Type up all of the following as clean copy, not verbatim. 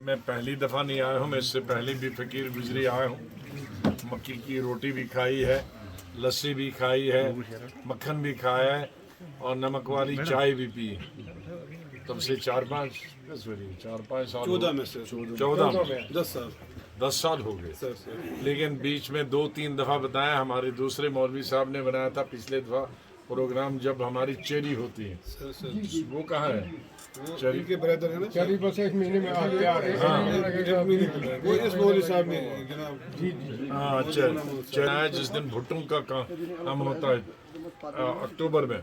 मैं पहली दफ़ा नहीं आया हूँ, मैं इससे पहले भी फ़कीर गुजरी आया हूँ। मक्की की रोटी भी खाई है, लस्सी भी खाई है, मक्खन भी खाया है और नमक वाली चाय भी पी। तब से 4-5 साल 14 में से 14 में 10 साल हो गए। लेकिन बीच में 2-3 दफ़ा बताया, हमारे दूसरे मौलवी साहब ने बनाया था पिछले दफ़ा प्रोग्राम जब हमारी चेरी होती है। वो कहाँ है? चेरी के ब्रदर है ना, चलिए बस 1 महीने में आ गया है। वो इस मौलवी साहब ने जनाब। हाँ, चेरी जिस दिन भुट्टों का काम होता है अक्टूबर में,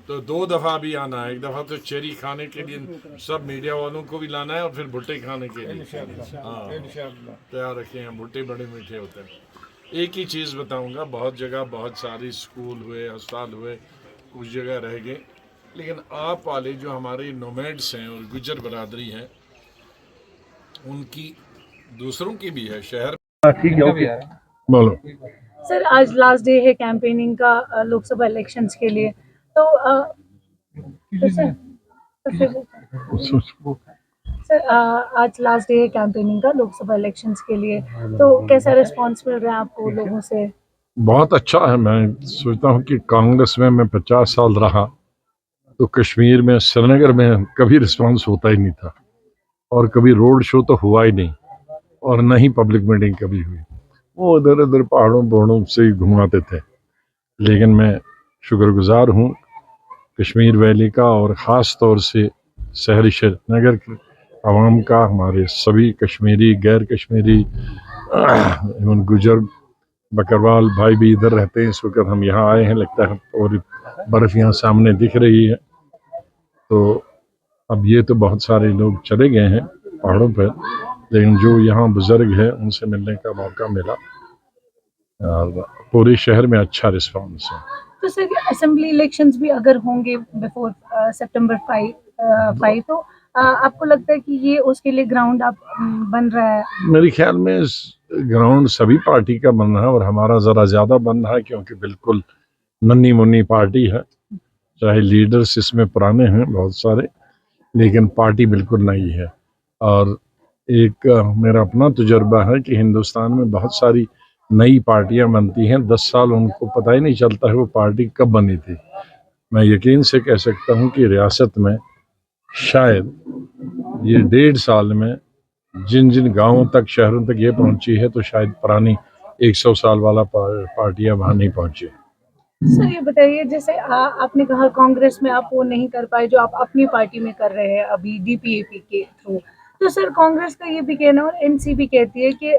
तो 2 दफ़ा भी आना है। एक दफ़ा तो चेरी खाने के लिए सब मीडिया वालों को भी लाना है और फिर भुट्टे खाने के लिए। हाँ, तैयार रखे हैं। भुट्टे बड़े मीठे होते हैं। एक ही चीज़ बताऊंगा, बहुत जगह बहुत सारी स्कूल हुए, अस्पताल हुए, कुछ जगह रह गए, लेकिन आप वाले जो हमारे नोमैड्स हैं और गुजर बरादरी हैं, उनकी दूसरों की भी है शहर। ठीक है, ओके बोलो। सर, आज लास्ट डे है कैंपेनिंग का लोकसभा इलेक्शंस के लिए, तो सर आज लास्ट डे है कैंपेनिंग का लोकसभा इलेक्शंस के लिए, तो कैसा रिस्पांस मिल रहा है आपको लोगों से? बहुत अच्छा है। मैं सोचता हूँ कि कांग्रेस में मैं 50 साल रहा तो कश्मीर में, श्रीनगर में कभी रिस्पांस होता ही नहीं था और कभी रोड शो तो हुआ ही नहीं और न ही पब्लिक मीटिंग कभी हुई। वो इधर उधर पहाड़ों से ही घुमाते थे। लेकिन मैं शुक्रगुजार हूँ कश्मीर वैली का और ख़ास तौर से शहरी श्रीनगर के आवाम का, हमारे सभी कश्मीरी, गैर कश्मीरी, एवं गुजर बकरवाल भाई भी इधर रहते हैं। इस वक्त हम यहाँ आए हैं, लगता है, और बर्फ़ यहाँ सामने दिख रही है। तो अब ये तो बहुत सारे लोग चले गए हैं पहाड़ों पर, लेकिन जो यहाँ बुजुर्ग हैं उनसे मिलने का मौका मिला और पूरे शहर में अच्छा रिस्पांस है। तो सर, असेंबली इलेक्शंस भी अगर होंगे बिफोर सितंबर 5 तो आपको लगता है कि ये उसके लिए ग्राउंड आप बन रहा है? मेरे ख्याल में ग्राउंड सभी पार्टी का बन रहा है और हमारा ज़रा ज़्यादा बन रहा है, क्योंकि बिल्कुल नन्ही मुन्नी पार्टी है। चाहे लीडर्स इसमें पुराने हैं बहुत सारे, लेकिन पार्टी बिल्कुल नई है। और एक मेरा अपना तजुर्बा है कि हिंदुस्तान में बहुत सारी नई पार्टियां बनती हैं, 10 साल उनको पता ही नहीं चलता है वो पार्टी कब बनी थी। मैं यकीन से कह सकता हूं कि रियासत में शायद ये 1.5 साल में जिन जिन गांवों तक, शहरों तक ये पहुंची है, तो शायद पुरानी 100 साल वाला पार्टियां वहां नहीं पहुंची। सर, ये बताइए, जैसे आपने कहा कांग्रेस में आप वो नहीं कर पाए जो आप अपनी पार्टी में कर रहे हैं अभी डीपीएपी के थ्रू, तो सर कांग्रेस का ये भी कहना और एनसीपी कहती है कि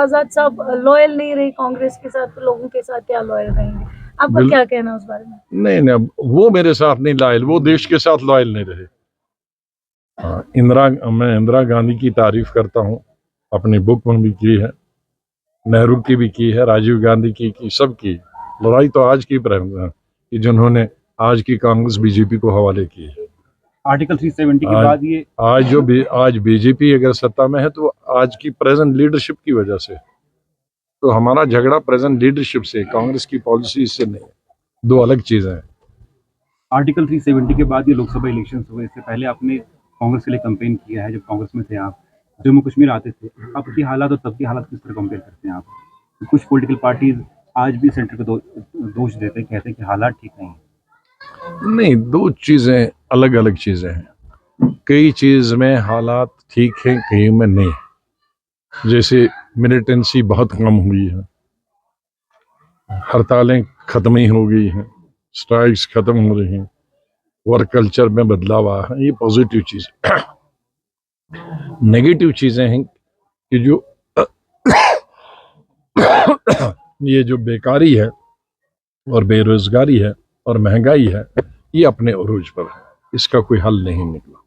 आजाद साहब लॉयल नहीं रहे कांग्रेस के साथ, तो लोगों के साथ क्या लॉयल रहेंगे? आपका क्या कहना है उस बारे में? नहीं, वो मेरे साथ नहीं लॉयल, वो देश के साथ लॉयल नहीं रहे। मैं इंदिरा गांधी की तारीफ करता हूँ, अपनी बुक में भी की है, नेहरू की भी की है, राजीव गांधी की सब की। लड़ाई तो आज की कि जिन्होंने आज की कांग्रेस बीजेपी को हवाले की है। आर्टिकल 370 के बाद ये आज बीजेपी अगर सत्ता में है तो आज की प्रेजेंट लीडरशिप की वजह से। तो हमारा झगड़ा प्रेजेंट लीडरशिप से, कांग्रेस की पॉलिसी से नहीं, दो अलग चीजें हैं। आर्टिकल 370 के बाद ये लोकसभा इलेक्शन हुए, इससे पहले आपने कांग्रेस के लिए कैंपेन किया है। जब कांग्रेस में थे आप, जम्मू कश्मीर आते थे, अब की हालात और तब की हालात किस तरह कंपेयर करते हैं आप? कुछ पॉलिटिकल पार्टीज आज भी सेंटर को दोष देते, कहते हैं कि हालात ठीक नहीं है। नहीं, दो चीजें अलग अलग चीजें हैं। कई चीज में हालात ठीक हैं, कई में नहीं। जैसे मिलिटेंसी बहुत कम हुई है, हड़तालें खत्म ही हो गई हैं, स्ट्राइक्स खत्म हो रही हैं, वर्क कल्चर में बदलाव आया है, ये पॉजिटिव चीज। नेगेटिव चीजें हैं कि जो ये जो बेकारी है और बेरोजगारी है और महंगाई है, ये अपने उरूज पर है, इसका कोई हल नहीं निकला।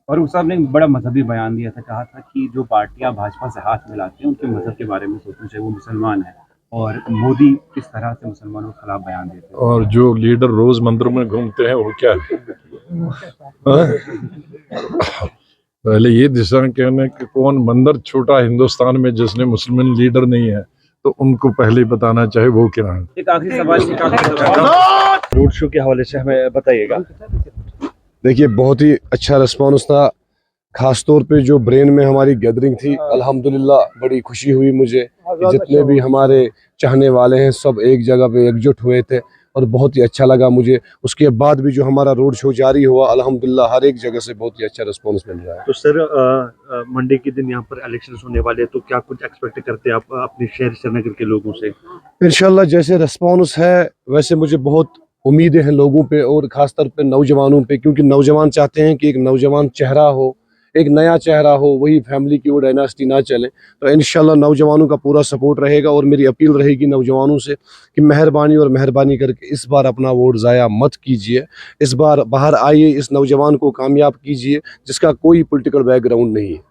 और उस साहब ने एक बड़ा मजहबी बयान दिया था, कहा था कि जो पार्टियां भाजपा से हाथ मिलाती हैं उनके मजहब के बारे में सोचना चाहिए, वो मुसलमान है, और मोदी किस तरह से मुसलमानों के खिलाफ बयान देते हैं। और जो लीडर रोज मंदिरों में घूमते हैं वो क्या है? पहले ये दिशा कहने कि कौन मंदिर छोटा हिंदुस्तान में जिसने मुसलमान लीडर नहीं है, तो उनको पहले बताना चाहे वो क्या है। एक आखिरी सवाल रोड शो के हवाले से हमें बताइएगा। देखिए, बहुत ही अच्छा रिस्पॉन्स था, खास तौर पे जो ब्रेन में हमारी गैदरिंग थी, अल्हम्दुलिल्लाह बड़ी खुशी हुई मुझे कि जितने भी हमारे चाहने वाले हैं सब एक जगह पे एकजुट हुए थे और बहुत ही अच्छा लगा मुझे। उसके बाद भी जो हमारा रोड शो जारी हुआ, अल्हम्दुलिल्लाह हर एक जगह से बहुत ही अच्छा रिस्पॉन्स मिल रहा है। तो सर मंडे के दिन यहाँ पर इलेक्शन होने वाले हैं, तो क्या कुछ एक्सपेक्ट करते हैं आप अपने शहर श्रीनगर के लोगों से? इंशाल्लाह जैसे रिस्पॉन्स है वैसे मुझे बहुत उम्मीदें हैं लोगों पे और ख़ास तौर पे नौजवानों पे, क्योंकि नौजवान चाहते हैं कि एक नौजवान चेहरा हो, एक नया चेहरा हो, वही फैमिली की वो डायनास्टी ना चले। तो इंशाल्लाह नौजवानों का पूरा सपोर्ट रहेगा और मेरी अपील रहेगी नौजवानों से कि मेहरबानी करके इस बार अपना वोट ज़ाया मत कीजिए। इस बार बाहर आइए, इस नौजवान को कामयाब कीजिए जिसका कोई पॉलिटिकल बैकग्राउंड नहीं है।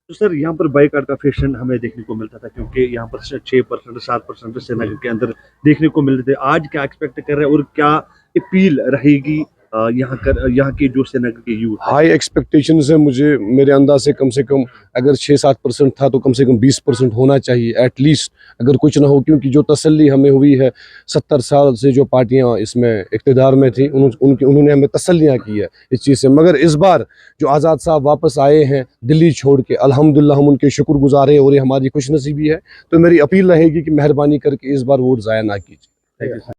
तो सर यहाँ पर बाइकाट का फैशन हमें देखने को मिलता था, क्योंकि यहाँ पर 6% 7% श्रीनगर के अंदर देखने को मिलते थे। आज क्या एक्सपेक्ट कर रहे हैं और क्या अपील रहेगी यहाँ के जो श्रीनगर के यूथ? हाई एक्सपेक्टेशंस है मुझे, मेरे अंदाज से कम अगर 6-7% था तो कम से कम 20% होना चाहिए एटलीस्ट, अगर कुछ ना हो। क्योंकि जो तसल्ली हमें हुई है 70 साल से जो पार्टियां इसमें इक़्तिदार में थी उन्होंने हमें तसल्लियां की है इस चीज़ से। मगर इस बार जो आज़ाद साहब वापस आए हैं दिल्ली छोड़ के, अल्हम्दुलिल्लाह हम उनके शुक्रगुजार हैं और ये हमारी खुशनसीबी है। तो मेरी अपील रहेगी कि मेहरबानी करके इस बार वोट ज़ाया ना कीजिए। Thank you.